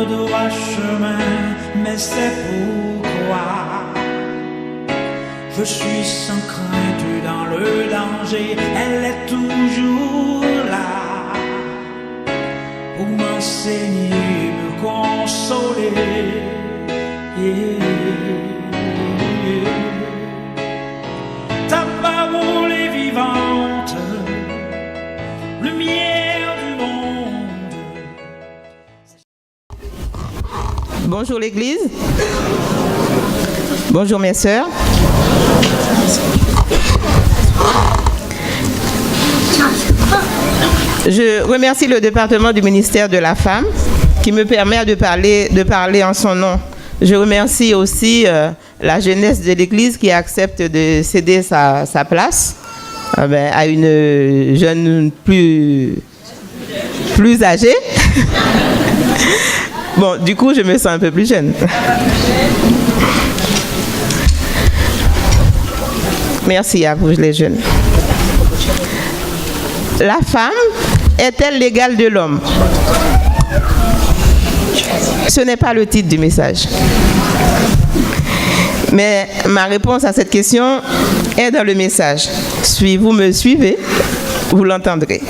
le droit chemin, mais c'est pourquoi je suis sans crainte dans le danger. Elle est toujours là pour m'enseigner, me consoler. Ta parole est vivante, lumière du monde. Bonjour l'Église. Bonjour mes sœurs. Je remercie le département du ministère de la Femme qui me permet de parler en son nom. Je remercie aussi la jeunesse de l'Église qui accepte de céder sa place à une jeune plus âgée. Bon, du coup, je me sens un peu plus jeune. Merci à vous les jeunes. La femme est-elle l'égale de l'homme? Ce n'est pas le titre du message. Mais ma réponse à cette question est dans le message. Si vous me suivez, vous l'entendrez.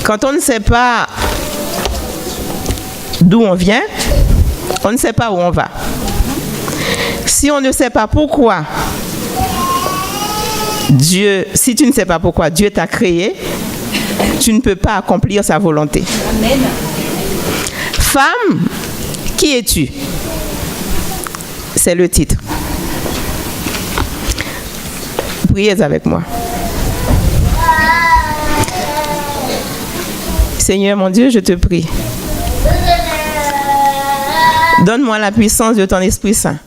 Quand on ne sait pas d'où on vient, on ne sait pas où on va. Si on ne sait pas pourquoi si tu ne sais pas pourquoi Dieu t'a créé, tu ne peux pas accomplir sa volonté. Amen. Femme, qui es-tu? C'est le titre. Priez avec moi. Seigneur mon Dieu, je te prie. Donne-moi la puissance de ton Esprit Saint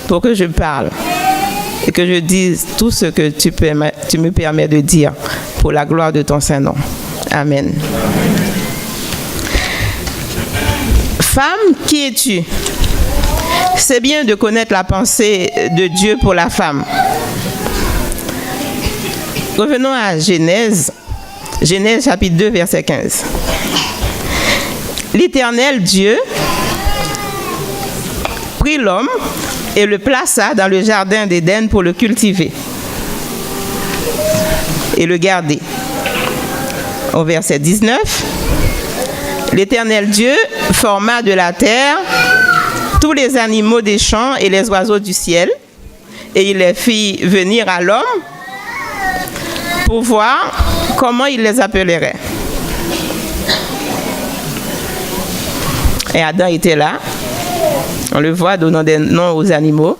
pour que je parle et que je dise tout ce que tu me permets de dire pour la gloire de ton Saint-Nom. Amen. Femme, qui es-tu? C'est bien de connaître la pensée de Dieu pour la femme. Revenons à Genèse chapitre 2, verset 15. L'Éternel Dieu prit l'homme et le plaça dans le jardin d'Éden pour le cultiver et le garder. Au verset 19, l'Éternel Dieu forma de la terre tous les animaux des champs et les oiseaux du ciel, et il les fit venir à l'homme pour voir comment il les appellerait. Et Adam était là. On le voit donnant des noms aux animaux.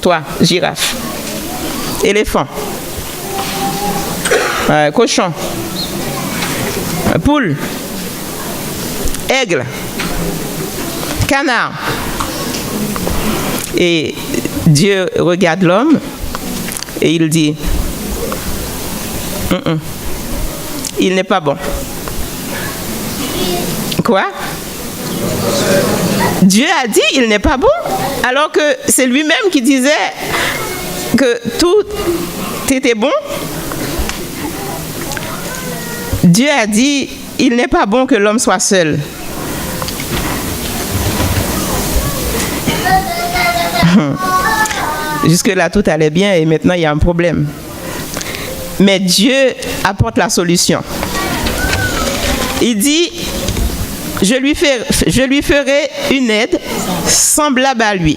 Toi, girafe. Éléphant. Cochon. Poule. Aigle. Canard. Et Dieu regarde l'homme et il dit, il n'est pas bon. Quoi? Dieu a dit il n'est pas bon, alors que c'est lui-même qui disait que tout était bon. Dieu a dit il n'est pas bon que l'homme soit seul. Jusque-là, tout allait bien et maintenant, il y a un problème. Mais Dieu apporte la solution. Il dit, je lui ferai une aide semblable à lui.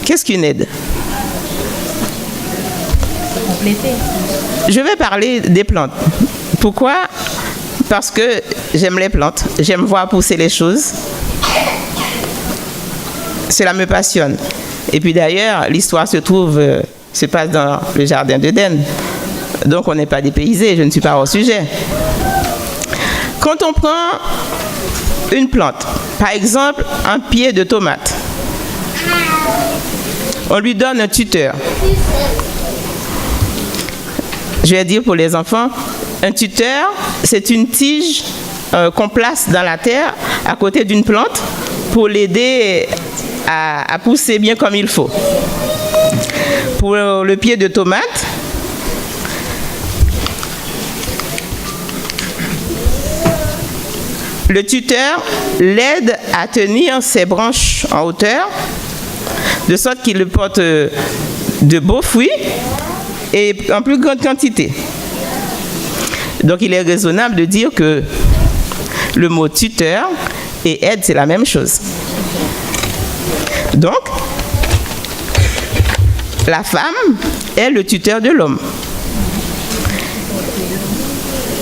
Qu'est-ce qu'une aide? Je vais parler des plantes. Pourquoi? Parce que j'aime les plantes. J'aime voir pousser les choses. Cela me passionne. Et puis d'ailleurs, l'histoire se passe dans le jardin d'Éden. Donc on n'est pas dépaysé, je ne suis pas hors sujet. Quand on prend une plante, par exemple un pied de tomate, on lui donne un tuteur. Je vais dire pour les enfants, un tuteur, c'est une tige qu'on place dans la terre à côté d'une plante pour l'aider à pousser bien comme il faut. Pour le pied de tomate, Le tuteur l'aide à tenir ses branches en hauteur, de sorte qu'il porte de beaux fruits et en plus grande quantité. Donc il est raisonnable de dire que le mot tuteur et aide, c'est la même chose. Donc, la femme est le tuteur de l'homme.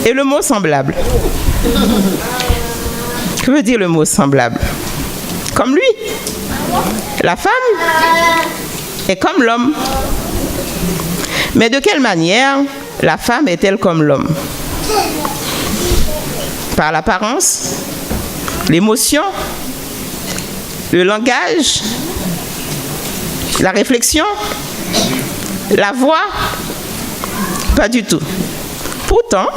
Et le mot semblable. Que veut dire le mot semblable? Comme lui. La femme est comme l'homme. Mais de quelle manière la femme est-elle comme l'homme? Par l'apparence, l'émotion, le langage, la réflexion, la voix? Pas du tout. Pourtant,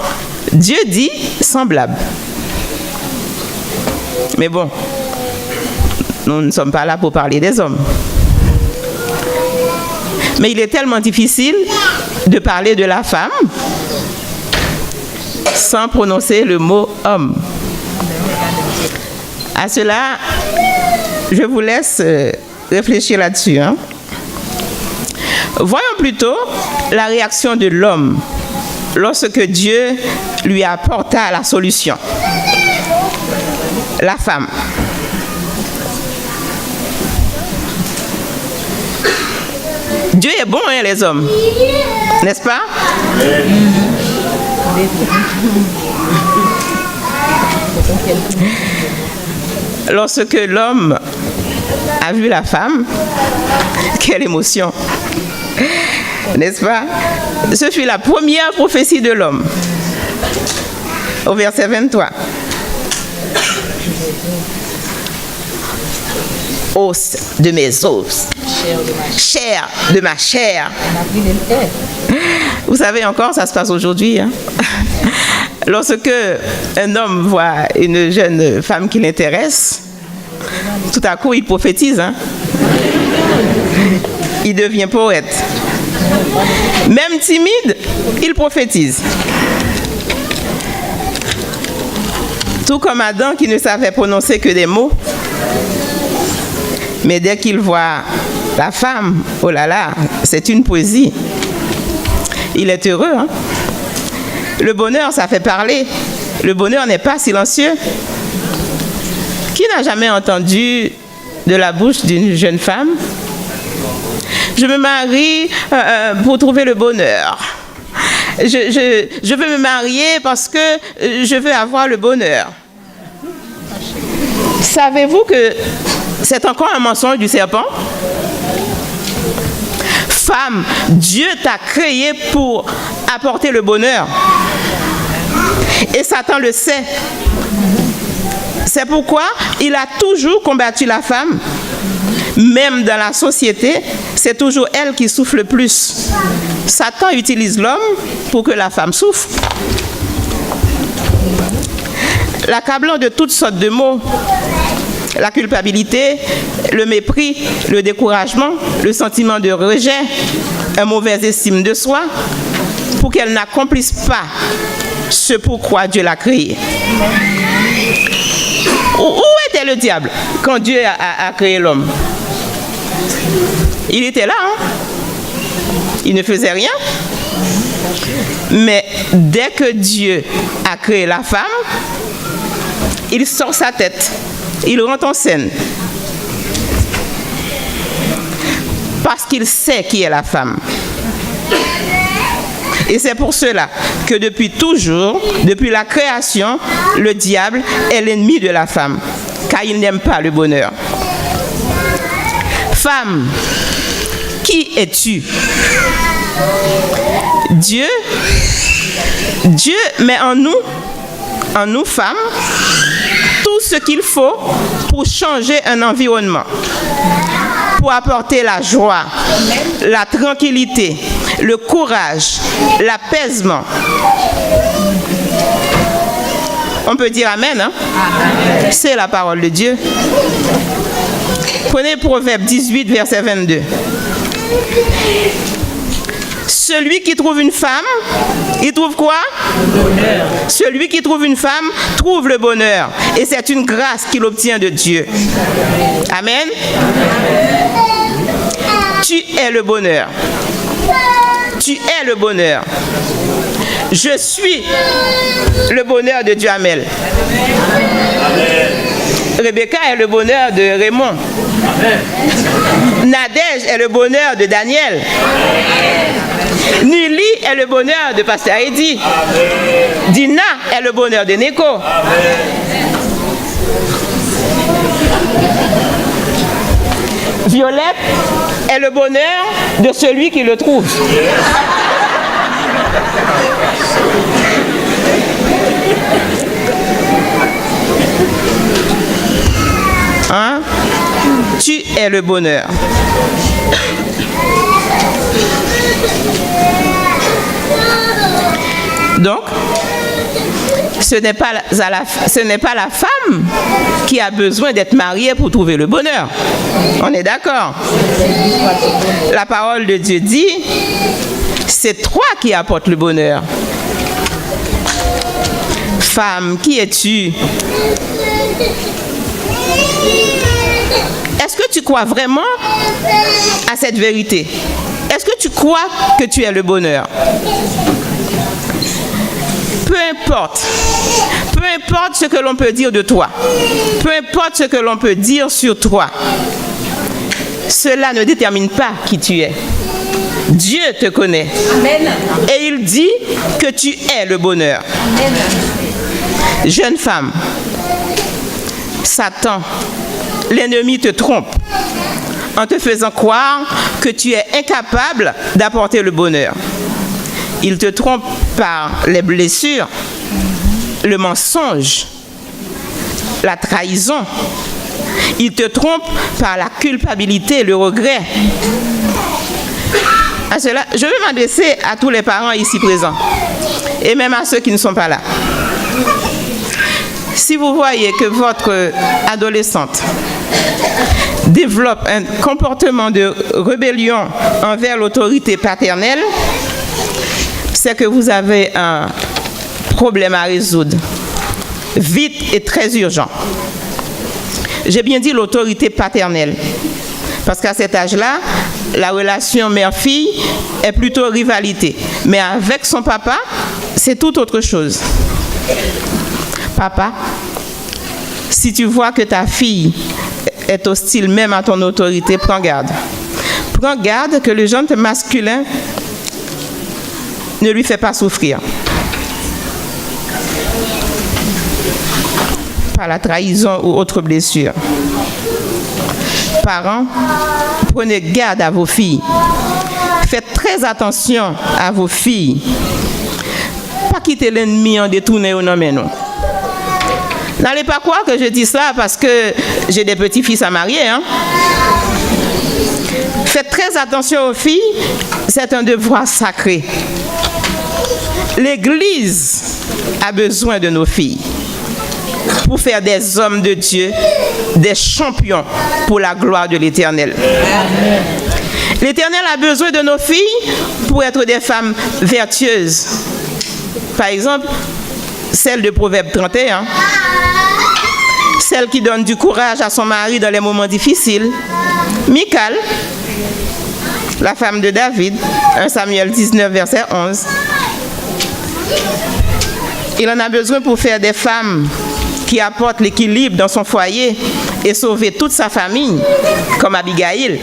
Dieu dit semblable. Mais bon, nous ne sommes pas là pour parler des hommes. Mais il est tellement difficile de parler de la femme sans prononcer le mot homme. À cela, je vous laisse réfléchir là-dessus. Voyons plutôt la réaction de l'homme lorsque Dieu lui apporta la solution. La femme. Dieu est bon, hein, les hommes, n'est-ce pas? Lorsque l'homme a vu la femme, quelle émotion, n'est-ce pas? Ce fut la première prophétie de l'homme, au verset 23. Os de mes os, chair de ma chair. Vous savez encore, ça se passe aujourd'hui. Hein? Lorsque un homme voit une jeune femme qui l'intéresse, tout à coup il prophétise. Hein? Il devient poète. Même timide, il prophétise. Tout comme Adam qui ne savait prononcer que des mots. Mais dès qu'il voit la femme, oh là là, c'est une poésie. Il est heureux. Hein? Le bonheur, ça fait parler. Le bonheur n'est pas silencieux. Qui n'a jamais entendu de la bouche d'une jeune femme: je me marie pour trouver le bonheur. Je veux me marier parce que je veux avoir le bonheur. Savez-vous que c'est encore un mensonge du serpent? Femme, Dieu t'a créée pour apporter le bonheur. Et Satan le sait. C'est pourquoi il a toujours combattu la femme. Même dans la société, c'est toujours elle qui souffre le plus. Satan utilise l'homme pour que la femme souffre. L'accablant de toutes sortes de maux, la culpabilité, le mépris, le découragement, le sentiment de rejet, une mauvaise estime de soi, pour qu'elle n'accomplisse pas ce pourquoi Dieu l'a créée. Où était le diable quand Dieu a créé l'homme? Il était là, hein? Il ne faisait rien. Mais dès que Dieu a créé la femme, il sort sa tête. Il rentre en scène. Parce qu'il sait qui est la femme. Et c'est pour cela que depuis toujours, depuis la création, le diable est l'ennemi de la femme, car il n'aime pas le bonheur. Femme, qui es-tu? Dieu met en nous femmes, tout ce qu'il faut pour changer un environnement, pour apporter la joie, la tranquillité, le courage, l'apaisement. On peut dire amen, hein? C'est la parole de Dieu. Prenez Proverbe 18, verset 22. Celui qui trouve une femme, il trouve quoi? Le bonheur. Celui qui trouve une femme trouve le bonheur. Et c'est une grâce qu'il obtient de Dieu. Amen. Tu es le bonheur. Tu es le bonheur. Je suis le bonheur de Duhamel. Rebecca est le bonheur de Raymond. Nadège est le bonheur de Daniel. Nili est le bonheur de Pasteur Eddy. Dina est le bonheur de Neko. Violette est le bonheur de celui qui le trouve. Hein? Tu es le bonheur. Donc, ce n'est pas la femme qui a besoin d'être mariée pour trouver le bonheur. On est d'accord? La parole de Dieu dit, c'est toi qui apportes le bonheur. Femme, qui es-tu? Est-ce que tu crois vraiment à cette vérité? Est-ce que tu crois que tu es le bonheur? Peu importe ce que l'on peut dire de toi, peu importe ce que l'on peut dire sur toi, cela ne détermine pas qui tu es. Dieu te connaît. Amen. Et il dit que tu es le bonheur. Amen. Jeune femme, Satan, l'ennemi te trompe en te faisant croire que tu es incapable d'apporter le bonheur. Il te trompe par les blessures, le mensonge, la trahison. Il te trompe par la culpabilité, le regret. À cela, je veux m'adresser à tous les parents ici présents et même à ceux qui ne sont pas là. Si vous voyez que votre adolescente développe un comportement de rébellion envers l'autorité paternelle, c'est que vous avez un problème à résoudre, vite et très urgent. J'ai bien dit l'autorité paternelle, parce qu'à cet âge-là, la relation mère-fille est plutôt rivalité. Mais avec son papa, c'est tout autre chose. Papa, si tu vois que ta fille est hostile même à ton autorité, prends garde. Prends garde que le gendre masculin ne lui fait pas souffrir. Par la trahison ou autre blessure. Parents, prenez garde à vos filles. Faites très attention à vos filles. Pas quitter l'ennemi en détourné ou non, mais non. N'allez pas croire que je dis ça parce que j'ai des petits-fils à marier. Hein? Faites très attention aux filles, c'est un devoir sacré. L'Église a besoin de nos filles pour faire des hommes de Dieu, des champions pour la gloire de l'Éternel. L'Éternel a besoin de nos filles pour être des femmes vertueuses. Par exemple, celle de Proverbe 31, celle qui donne du courage à son mari dans les moments difficiles. Michal, la femme de David, 1 Samuel 19, verset 11. Il en a besoin pour faire des femmes qui apportent l'équilibre dans son foyer et sauver toute sa famille, comme Abigail.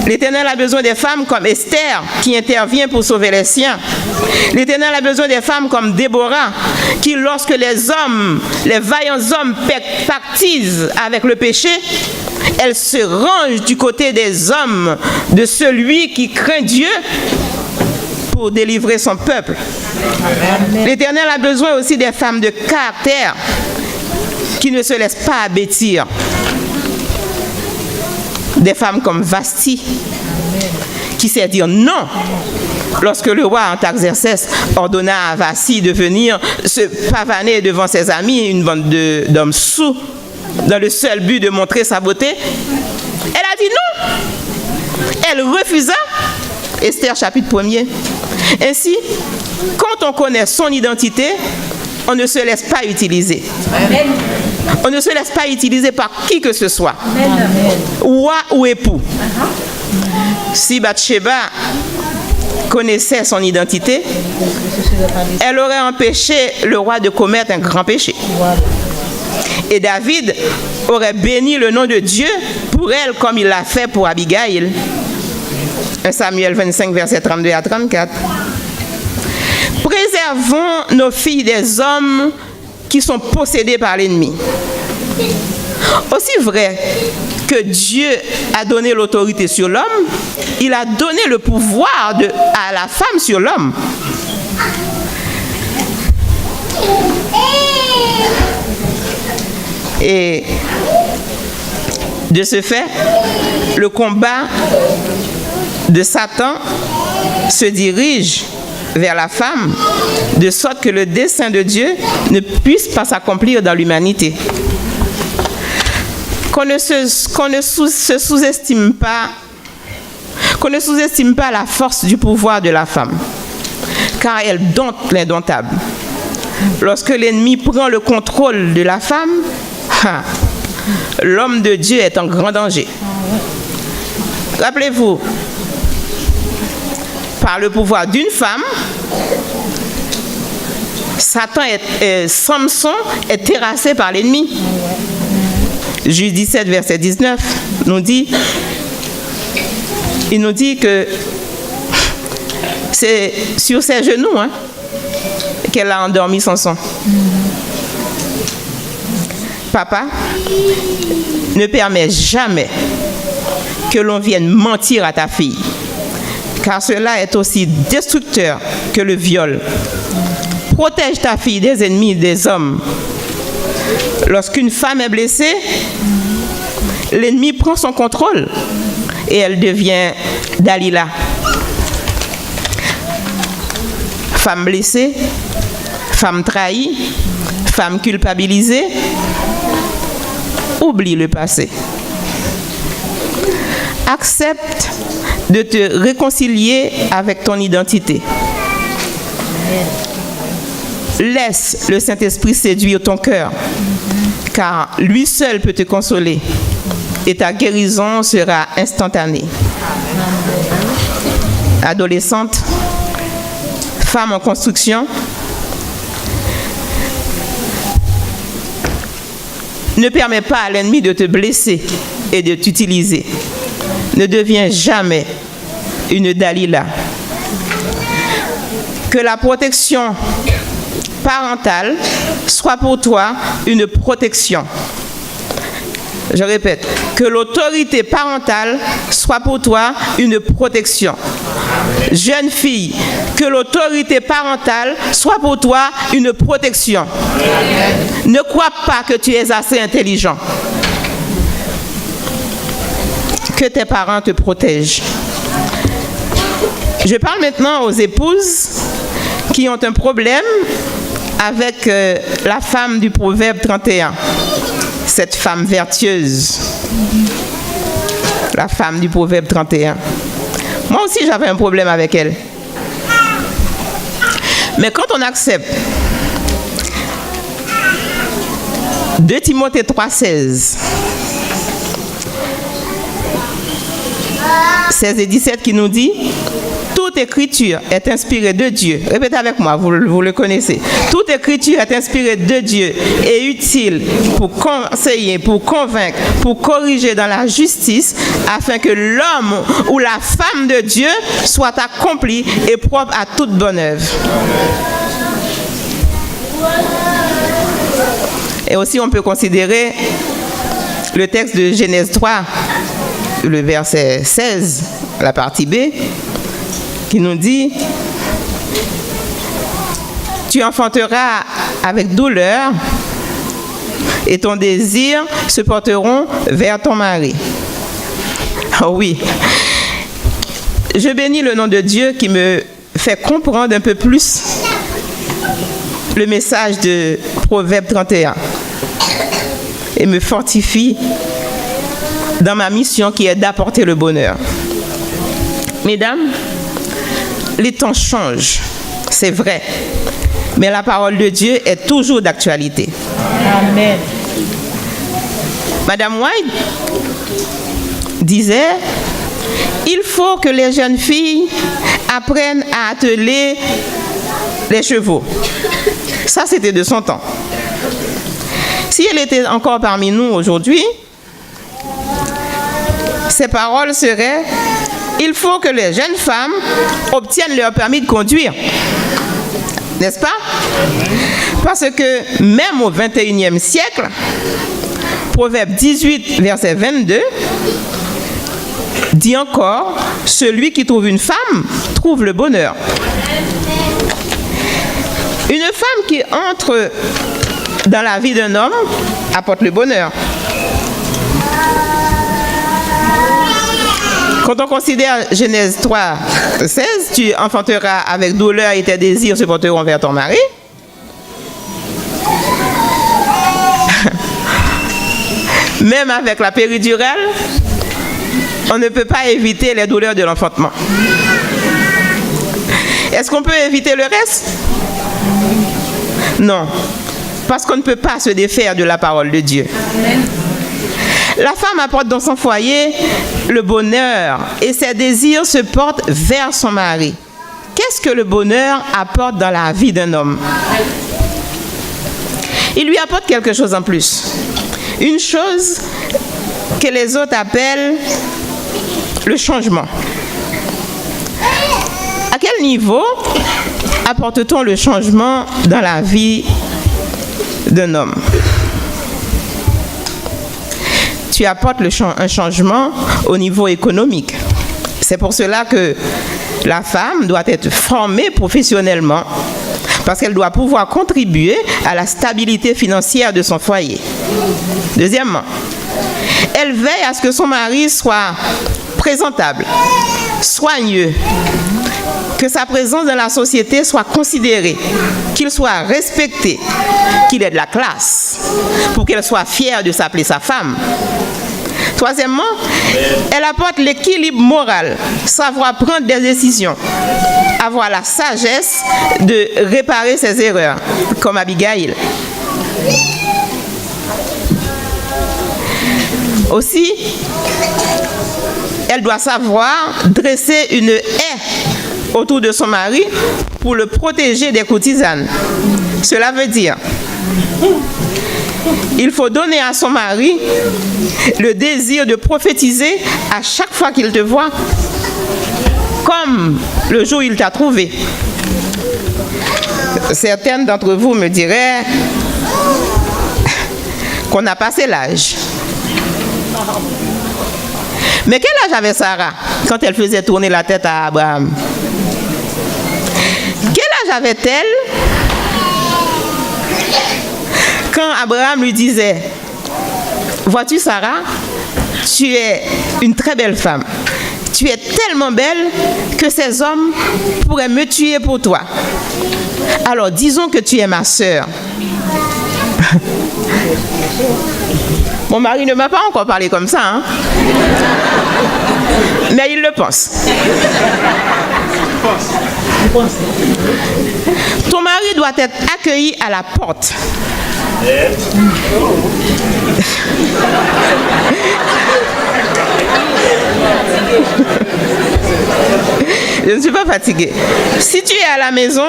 L'Éternel a besoin des femmes comme Esther, qui intervient pour sauver les siens. L'Éternel a besoin des femmes comme Déborah, qui, lorsque les hommes, les vaillants hommes pactisent avec le péché, elle se range du côté des hommes, de celui qui craint Dieu, pour délivrer son peuple. L'Éternel a besoin aussi des femmes de caractère, qui ne se laissent pas abattre. Des femmes comme Vasti, qui sait dire non lorsque le roi Artaxerxès ordonna à Vasti de venir se pavaner devant ses amis, une bande d'hommes saouls, dans le seul but de montrer sa beauté. Elle a dit non. Elle refusa Esther chapitre 1er. Ainsi, quand on connaît son identité, on ne se laisse pas utiliser. Amen. On ne se laisse pas utiliser par qui que ce soit. Amen. Roi ou époux. Si Bathsheba connaissait son identité, elle aurait empêché le roi de commettre un grand péché. Et David aurait béni le nom de Dieu pour elle comme il l'a fait pour Abigail. 1 Samuel 25, versets 32 à 34. Préservons nos filles des hommes qui sont possédés par l'ennemi. Aussi vrai que Dieu a donné l'autorité sur l'homme, il a donné le pouvoir à la femme sur l'homme. Et de ce fait, le combat de Satan se dirige vers la femme, de sorte que le dessein de Dieu ne puisse pas s'accomplir dans l'humanité. Qu'on ne sous-estime pas la force du pouvoir de la femme, car elle dompte l'indomptable. Lorsque l'ennemi prend le contrôle de la femme, l'homme de Dieu est en grand danger. Rappelez-vous, par le pouvoir d'une femme, Samson est terrassé par l'ennemi. Juge 17, verset 19, il nous dit que c'est sur ses genoux qu'elle a endormi Samson. Papa, ne permets jamais que l'on vienne mentir à ta fille, car cela est aussi destructeur que le viol. Protège ta fille des ennemis des hommes. Lorsqu'une femme est blessée, l'ennemi prend son contrôle et elle devient Dalila. Femme blessée, femme trahie, femme culpabilisée, oublie le passé. Accepte de te réconcilier avec ton identité. Laisse le Saint-Esprit séduire ton cœur, car lui seul peut te consoler et ta guérison sera instantanée. Adolescente, femme en construction, ne permets pas à l'ennemi de te blesser et de t'utiliser. Ne deviens jamais une Dalila. Que la protection parentale soit pour toi une protection. Je répète, que l'autorité parentale soit pour toi une protection. Jeune fille, que l'autorité parentale soit pour toi une protection. Ne crois pas que tu es assez intelligent. Que tes parents te protègent. Je parle maintenant aux épouses qui ont un problème avec la femme du Proverbe 31. Cette femme vertueuse. La femme du Proverbe 31. Moi aussi, j'avais un problème avec elle. Mais quand on accepte 2 Timothée 3,16, 16 et 17 qui nous dit: toute écriture est inspirée de Dieu. Répétez avec moi, vous le connaissez. Toute écriture est inspirée de Dieu et utile pour conseiller, pour convaincre, pour corriger dans la justice, afin que l'homme ou la femme de Dieu soit accompli et propre à toute bonne œuvre. Et aussi, on peut considérer le texte de Genèse 3, le verset 16, la partie B, qui nous dit: tu enfanteras avec douleur et ton désir se porteront vers ton mari. Oh oui, je bénis le nom de Dieu qui me fait comprendre un peu plus le message de Proverbe 31 et me fortifie dans ma mission qui est d'apporter le bonheur. Mesdames, les temps changent, c'est vrai. Mais la parole de Dieu est toujours d'actualité. Amen. Madame White disait, il faut que les jeunes filles apprennent à atteler les chevaux. Ça, c'était de son temps. Si elle était encore parmi nous aujourd'hui, ses paroles seraient, il faut que les jeunes femmes obtiennent leur permis de conduire. N'est-ce pas? Parce que même au 21e siècle, Proverbe 18, verset 22, dit encore, celui qui trouve une femme trouve le bonheur. Une femme qui entre dans la vie d'un homme apporte le bonheur. Quand on considère Genèse 3, 16, tu enfanteras avec douleur et tes désirs se porteront vers ton mari. Même avec la péridurale, on ne peut pas éviter les douleurs de l'enfantement. Est-ce qu'on peut éviter le reste? Non, parce qu'on ne peut pas se défaire de la parole de Dieu. La femme apporte dans son foyer le bonheur et ses désirs se portent vers son mari. Qu'est-ce que le bonheur apporte dans la vie d'un homme? Il lui apporte quelque chose en plus. Une chose que les autres appellent le changement. À quel niveau apporte-t-on le changement dans la vie d'un homme? Tu apportes un changement au niveau économique. C'est pour cela que la femme doit être formée professionnellement parce qu'elle doit pouvoir contribuer à la stabilité financière de son foyer. Deuxièmement, elle veille à ce que son mari soit présentable, soigneux, que sa présence dans la société soit considérée, qu'il soit respecté, qu'il ait de la classe, pour qu'elle soit fière de s'appeler sa femme. Troisièmement, elle apporte l'équilibre moral, savoir prendre des décisions, avoir la sagesse de réparer ses erreurs, comme Abigail. Aussi, elle doit savoir dresser une haie autour de son mari pour le protéger des courtisanes. Cela veut dire, il faut donner à son mari le désir de prophétiser à chaque fois qu'il te voit, comme le jour où il t'a trouvé. Certaines d'entre vous me diraient qu'on a passé l'âge. Mais quel âge avait Sarah quand elle faisait tourner la tête à Abraham? Quel âge avait-elle quand Abraham lui disait, vois-tu Sarah, tu es une très belle femme. Tu es tellement belle que ces hommes pourraient me tuer pour toi. Alors disons que tu es ma sœur. Mon mari ne m'a pas encore parlé comme ça, hein? Mais il le pense. Ton mari doit être accueilli à la porte. Je ne suis pas fatiguée. Si tu es à la maison,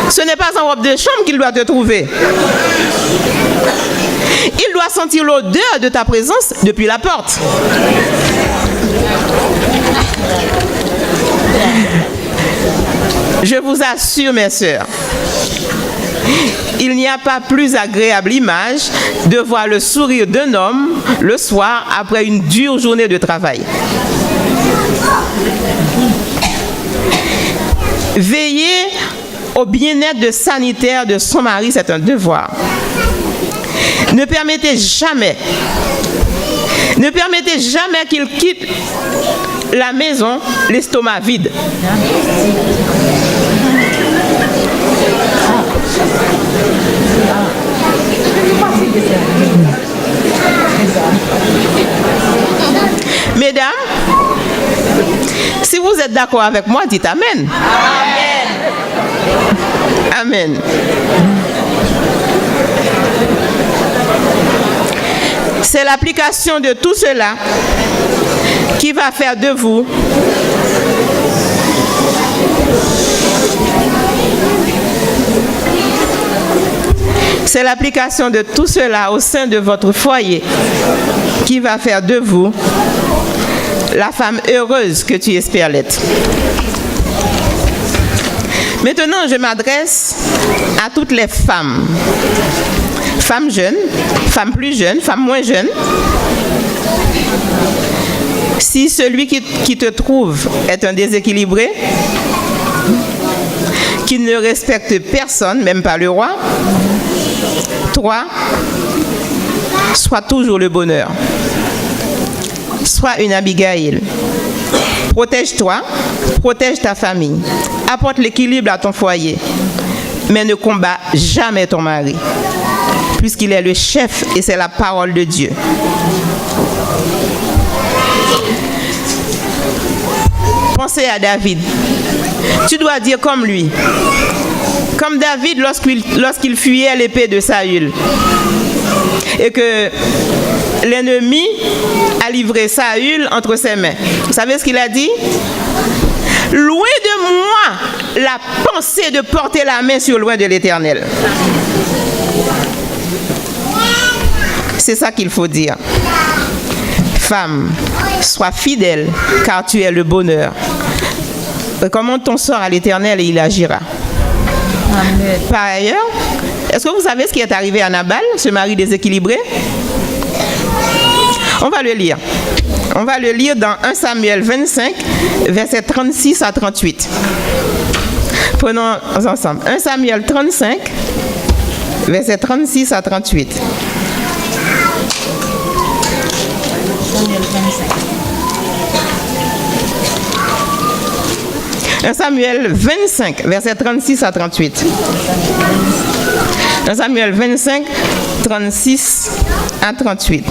ce n'est pas en robe de chambre qu'il doit te trouver. Il doit sentir l'odeur de ta présence depuis la porte. Je vous assure, mes sœurs, il n'y a pas plus agréable image de voir le sourire d'un homme le soir après une dure journée de travail. Veiller au bien-être sanitaire de son mari, c'est un devoir. Ne permettez jamais qu'il quitte la maison l'estomac vide. Mesdames, si vous êtes d'accord avec moi, dites Amen. Amen. C'est l'application de tout cela qui va faire de vous c'est l'application de tout cela au sein de votre foyer qui va faire de vous la femme heureuse que tu espères l'être. Maintenant, je m'adresse à toutes les femmes. Femmes jeunes, femmes plus jeunes, femmes moins jeunes. Si celui qui te trouve est un déséquilibré, qui ne respecte personne, même pas le roi, toi, sois toujours le bonheur. Sois une Abigail. Protège-toi, protège ta famille. Apporte l'équilibre à ton foyer. Mais ne combat jamais ton mari, puisqu'il est le chef et c'est la parole de Dieu. Pensez à David. Tu dois dire comme lui. Comme David lorsqu'il fuyait l'épée de Saül. Et que l'ennemi a livré Saül entre ses mains. Vous savez ce qu'il a dit? Loin de moi la pensée de porter la main sur loin de l'Éternel. C'est ça qu'il faut dire. Femme, sois fidèle, car tu es le bonheur. Recommande ton sort à l'Éternel et il agira. Amen. Par ailleurs, est-ce que vous savez ce qui est arrivé à Nabal, ce mari déséquilibré? On va le lire. On va le lire dans 1 Samuel 25, versets 36 à 38. Prenons ensemble. 1 Samuel 35, versets 36 à 38. 1 Samuel 25, versets 36 à 38. 1 Samuel 25, 36 à 38.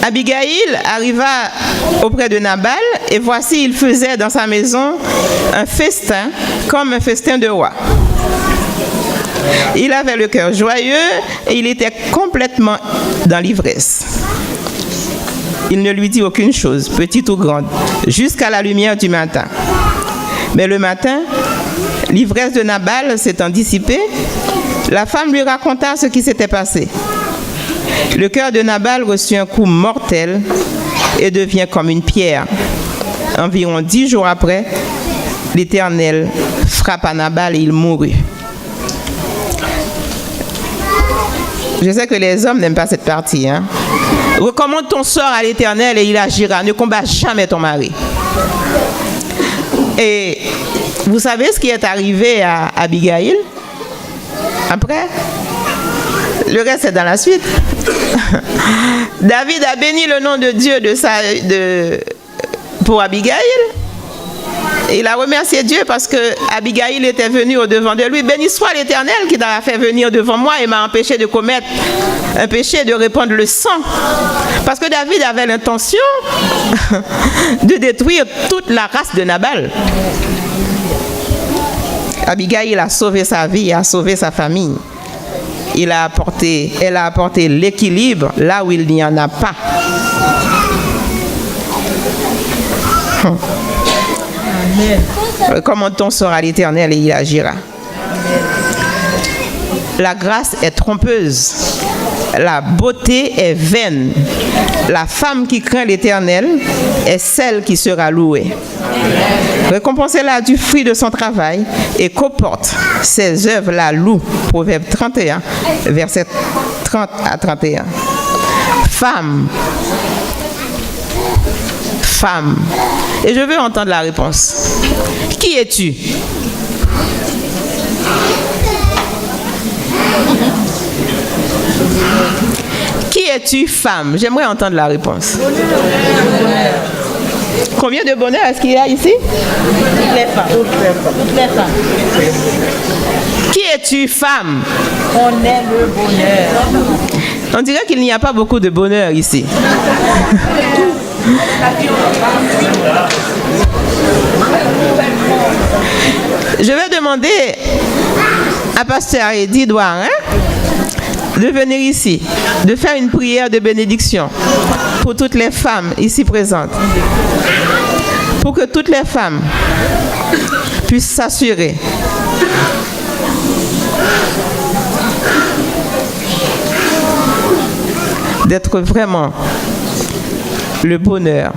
Abigail arriva auprès de Nabal et voici, il faisait dans sa maison un festin, comme un festin de roi. Il avait le cœur joyeux et il était complètement dans l'ivresse. Il ne lui dit aucune chose, petite ou grande, jusqu'à la lumière du matin. Mais le matin, l'ivresse de Nabal s'étant dissipée, la femme lui raconta ce qui s'était passé. Le cœur de Nabal reçut un coup mortel et devient comme une pierre. Environ 10 jours après, l'Éternel frappa Nabal et il mourut. Je sais que les hommes n'aiment pas cette partie. Recommande ton sort à l'Éternel et il agira. Ne combat jamais ton mari. Et vous savez ce qui est arrivé à Abigail? Après, le reste est dans la suite. David a béni le nom de Dieu pour Abigail. Il a remercié Dieu parce que Abigail était venue au-devant de lui. Béni soit l'Éternel qui t'a fait venir devant moi et m'a empêché de commettre un péché, de répandre le sang. Parce que David avait l'intention de détruire toute la race de Nabal. Abigail a sauvé sa vie, a sauvé sa famille. Elle a apporté l'équilibre là où il n'y en a pas. Recommande ton sort à l'Éternel et il agira. La grâce est trompeuse. La beauté est vaine. La femme qui craint l'Éternel est celle qui sera louée. Récompensez-la du fruit de son travail et qu'opporte ses œuvres la loue. Proverbe 31, versets 30 à 31. Femme. Femme. Et je veux entendre la réponse. Qui es-tu? Qui es-tu, femme? J'aimerais entendre la réponse. Combien de bonheur est-ce qu'il y a ici? Toutes les femmes. Toutes les femmes. Qui es-tu, femme? On est le bonheur. On dirait qu'il n'y a pas beaucoup de bonheur ici. Je vais demander à Pasteur Eddy Douarin de venir ici, de faire une prière de bénédiction pour toutes les femmes ici présentes. Pour que toutes les femmes puissent s'assurer d'être vraiment le bonheur